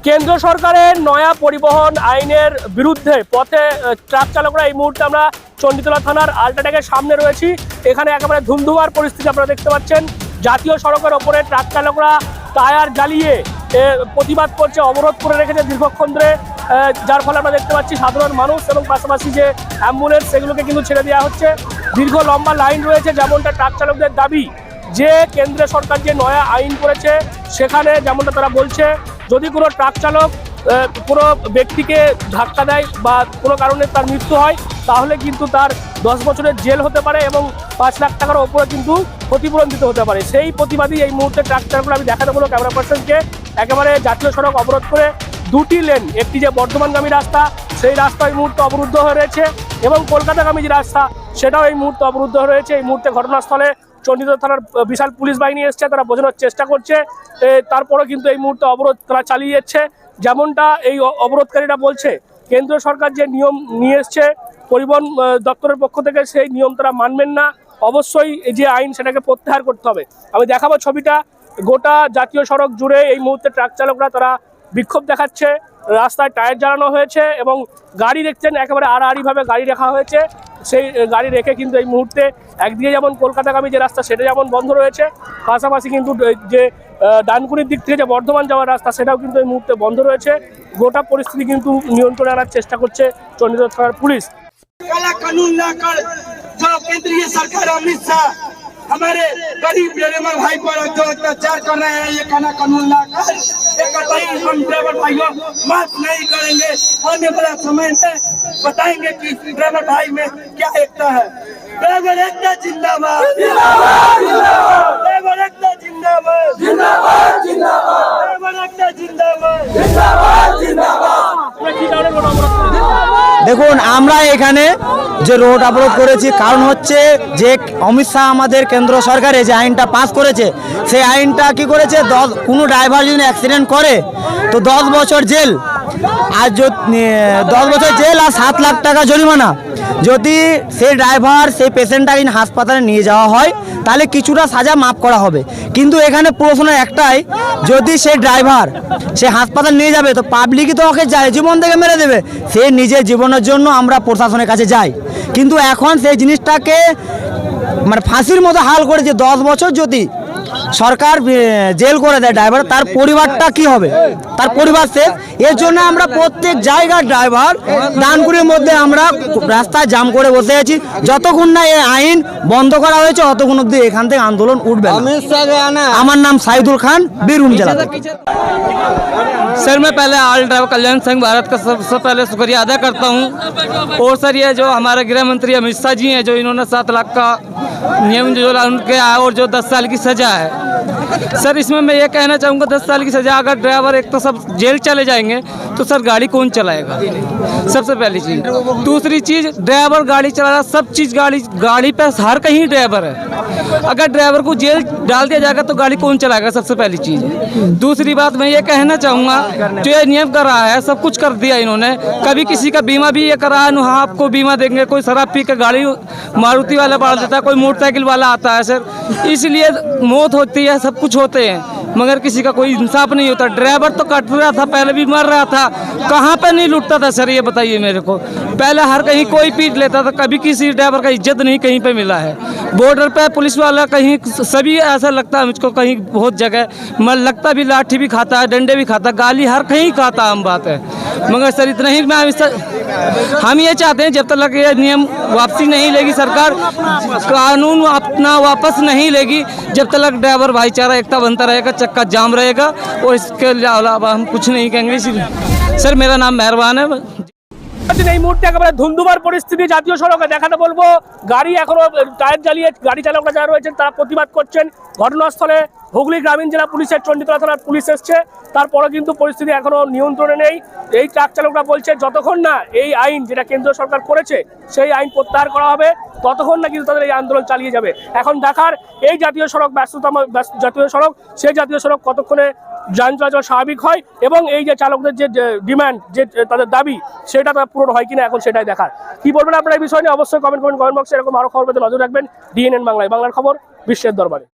কেন্দ্র সরকারের নয়া পরিবহন আইনের বিরুদ্ধে পথে ট্রাক চালকরা এই মুহূর্তে আমরা চণ্ডীতলা থানার আল্ট্রাটেকের সামনে রয়েছি। এখানে একেবারে ধুমধুমার পরিস্থিতি আপনারা দেখতে পাচ্ছেন। জাতীয় সড়কের ওপরে ট্রাক চালকরা টায়ার জ্বালিয়ে প্রতিবাদ করছে, অবরোধ করে রেখেছে দীর্ঘক্ষণ ধরে, যার ফলে আমরা দেখতে পাচ্ছি সাধারণ মানুষ এবং পাশাপাশি যে অ্যাম্বুলেন্স সেগুলোকে কিন্তু ছেড়ে দেওয়া হচ্ছে। দীর্ঘ লম্বা লাইন রয়েছে, যেমনটা ট্রাক চালকদের দাবি যে কেন্দ্র সরকার যে নয়া আইন করেছে সেখানে যেমনটা তারা বলছে, যদি কোনো ট্রাক চালক কোনো ব্যক্তিকে ধাক্কা দেয় বা কোনো কারণে তার মৃত্যু হয় তাহলে কিন্তু তার 10 বছরের জেল হতে পারে এবং 5 লাখ টাকার ওপরে কিন্তু ক্ষতিপূরণ দিতে হতে পারে। সেই প্রতিবাদী এই মুহূর্তে ট্রাক চালকরা, আমি দেখাতে বলবো ক্যামেরা পার্সনকে, একেবারে জাতীয় সড়ক অবরোধ করে দুটি লেন, একটি যে বর্ধমানগামী রাস্তা সেই রাস্তা এই মুহূর্তে অবরুদ্ধ হয়ে রয়েছে এবং কলকাতাগামী যে রাস্তা সেটাও এই মুহূর্তে অবরুদ্ধ হয়ে রয়েছে। এই মুহূর্তে ঘটনাস্থলে চণ্ডীতলা থানার বিশাল পুলিশ বাহিনী এসছে, তারা বোঝানোর চেষ্টা করছে, তারপরেও কিন্তু এই মুহূর্তে অবরোধ তারা চালিয়ে যাচ্ছে। যেমনটা এই অবরোধকারীরা বলছে, কেন্দ্র সরকার যে নিয়ম নিয়ে এসছে পরিবহন দপ্তরের পক্ষ থেকে, সেই নিয়ম তারা মানবেন না। অবশ্যই যে আইন সেটাকে প্রত্যাহার করতে হবে। আমি দেখাবো ছবিটা। গোটা জাতীয় সড়ক জুড়ে এই মুহূর্তে ট্রাক চালকরা তারা বিক্ষোভ দেখাচ্ছে, রাস্তায় টায়ার জ্বালানো হয়েছে এবং গাড়ি দেখছেন একেবারে আড়াআড়িভাবে গাড়ি রাখা হয়েছে। সেই গাড়ি রেখে কিন্তু এই মুহূর্তে একদিকে যেমন কলকাতাগামী যে রাস্তা সেটা যেমন বন্ধ রয়েছে, পাশাপাশি কিন্তু যে ডানকুনির দিক থেকে যে বর্ধমান যাওয়ার রাস্তা সেটাও কিন্তু এই মুহূর্তে বন্ধ রয়েছে। গোটা পরিস্থিতি কিন্তু নিয়ন্ত্রণে আনার চেষ্টা করছে চণ্ডীতলা থানার পুলিশ। काला कानून लाकर जो केंद्रीय सरकार अमित शाह हमारे गरीब बेरोजगार भाई पर जो अत्याचार कर रहे हैं, ये काला कानून लाकर एक कतई हम ड्राइवर भाइयों माफ नहीं करेंगे। आने वाला समय में बताएंगे कि ड्राइवर भाई में क्या एकता है। ड्राइवर एकता जिंदाबाद, ड्राइवर एकता जिंदाबाद, ड्राइवर एकता जिंदाबाद। দেখুন, আমরা এখানে যে রোড অবরোধ করেছি কারণ হচ্ছে যে অমিত শাহ আমাদের কেন্দ্র সরকারে যে আইনটা পাস করেছে, সেই আইনটা কি করেছে, কোনো ড্রাইভার যদি অ্যাক্সিডেন্ট করে তো 10 বছর জেল, আর 10 বছর জেল আর 7 লাখ টাকা জরিমানা। যদি সেই ড্রাইভার সেই পেশেন্টটাকে হাসপাতালে নিয়ে যাওয়া হয় তাহলে কিছুটা সাজা মাফ করা হবে। কিন্তু এখানে প্রশ্ন একটাই, যদি সেই ড্রাইভার সে হাসপাতাল নিয়ে যাবে তো পাবলিকই তো ওকে জীবন থেকে মেরে দেবে। সে নিজের জীবনের জন্য আমরা প্রশাসনের কাছে যাই, কিন্তু এখন সেই জিনিসটাকে মানে ফাঁসির মতো হাল করেছে। 10 বছর যদি সরকার জেল করে দেয় ড্রাইভার, তার পরিবারটা কি হবে, তার পরিবার শেষ। এর জন্য আমরা প্রত্যেক জায়গার ড্রাইভার ডানকুনির মধ্যে আমরা রাস্তায় জাম করে বসে আছি। যতক্ষণ না এই আইন বন্ধ করা হয়েছে ততক্ষণ অব্দি এখান থেকে আন্দোলন উঠবে না। আমার নাম সাইদুল খান, বীরভূম জেলা থেকে। सर, मैं पहले ऑल ड्राइवर कल्याण संघ भारत का सबसे पहले शुक्रिया अदा करता हूं। और सर, ये जो हमारे गृह मंत्री अमित शाह जी हैं, जो इन्होंने 7 लाख का नियम जो उनके आया और जो 10 साल की सज़ा है, सर इसमें मैं ये कहना चाहूँगा 10 साल की सज़ा, अगर ड्राइवर एक तो सब जेल चले जाएंगे तो सर गाड़ी कौन चलाएगा, सबसे पहली चीज़। दूसरी चीज़, ड्राइवर गाड़ी चला रहा, सब चीज़ गाड़ी पे हर कहीं ड्राइवर है। अगर ड्राइवर को जेल डाल दिया जाएगा तो गाड़ी कौन चलाएगा, सबसे पहली चीज़। दूसरी बात मैं ये कहना चाहूँगा, जो ये नियम कर रहा है सब कुछ कर दिया इन्होंने। कभी किसी का बीमा भी ये करा है, हाँ आपको बीमा देंगे, कोई शराब पी के गाड़ी मारुति वाला बढ़ा देता है, कोई मोटरसाइकिल वाला आता है सर, इसलिए मौत होती है, सब कुछ होते हैं, मगर किसी का कोई इंसाफ नहीं होता। ड्राइवर तो कट रहा था, पहले भी मर रहा था, कहाँ पे नहीं लूटता था सर, ये बताइए मेरे को। पहले हर कहीं कोई पीट लेता था, कभी किसी ड्राइवर का इज्जत नहीं कहीं पे मिला है। बॉर्डर पे पुलिस वाला कहीं सभी ऐसा लगता है मुझको, कहीं बहुत जगह मर लगता भी, लाठी भी खाता है, डंडे भी खाता, गाली हर कहीं खाता, आम बात है। मगर सर इतना ही हम ये चाहते हैं, जब तक ये नियम वापसी नहीं लेगी सरकार, कानून अपना वापस नहीं लेगी, जब तक ड्राइवर भाईचारा एकता बनता रहेगा, चक्का जाम रहेगा, और इसके अलावा हम कुछ नहीं कहेंगे। सर मेरा नाम मेहरबान है। এই মুহূর্তে একেবারে ধুমধুমার পরিস্থিতি জাতীয় সড়কে, দেখাতে বলবো গাড়ি এখনো টায়ার জ্বালিয়ে গাড়ি চালকরা যারা রয়েছেন তারা প্রতিবাদ করছেন। ঘটনাস্থলে হুগলি গ্রামীণ জেলা পুলিশের চণ্ডীতলা থানার পুলিশ এসছে, তারপরে কিন্তু পরিস্থিতি এখনো নিয়ন্ত্রণে নেই। এই ট্রাক চালকরা বলছে যতক্ষণ না এই আইন যেটা কেন্দ্র সরকার করেছে সেই আইন প্রত্যাহার করা হবে ততক্ষণ না কিন্তু তাদের এই আন্দোলন চালিয়ে যাবে। এখন দেখার এই জাতীয় সড়ক ব্যস্ততম জাতীয় সড়ক, সেই জাতীয় সড়ক কতক্ষণে যান চলাচল স্বাভাবিক হয় এবং এই যে চালকদের যে ডিমান্ড, যে তাদের দাবি, সেটা তারা পূরণ হয় কিনা এখন সেটাই দেখার। কি বলবেন আপনারা এই বিষয় নিয়ে অবশ্যই কমেন্ট বক্সে। এরকম আরো খবর পেতে নজর রাখবেন ডিএনএন বাংলায়। বাংলার খবর বিশ্বের দরবারে।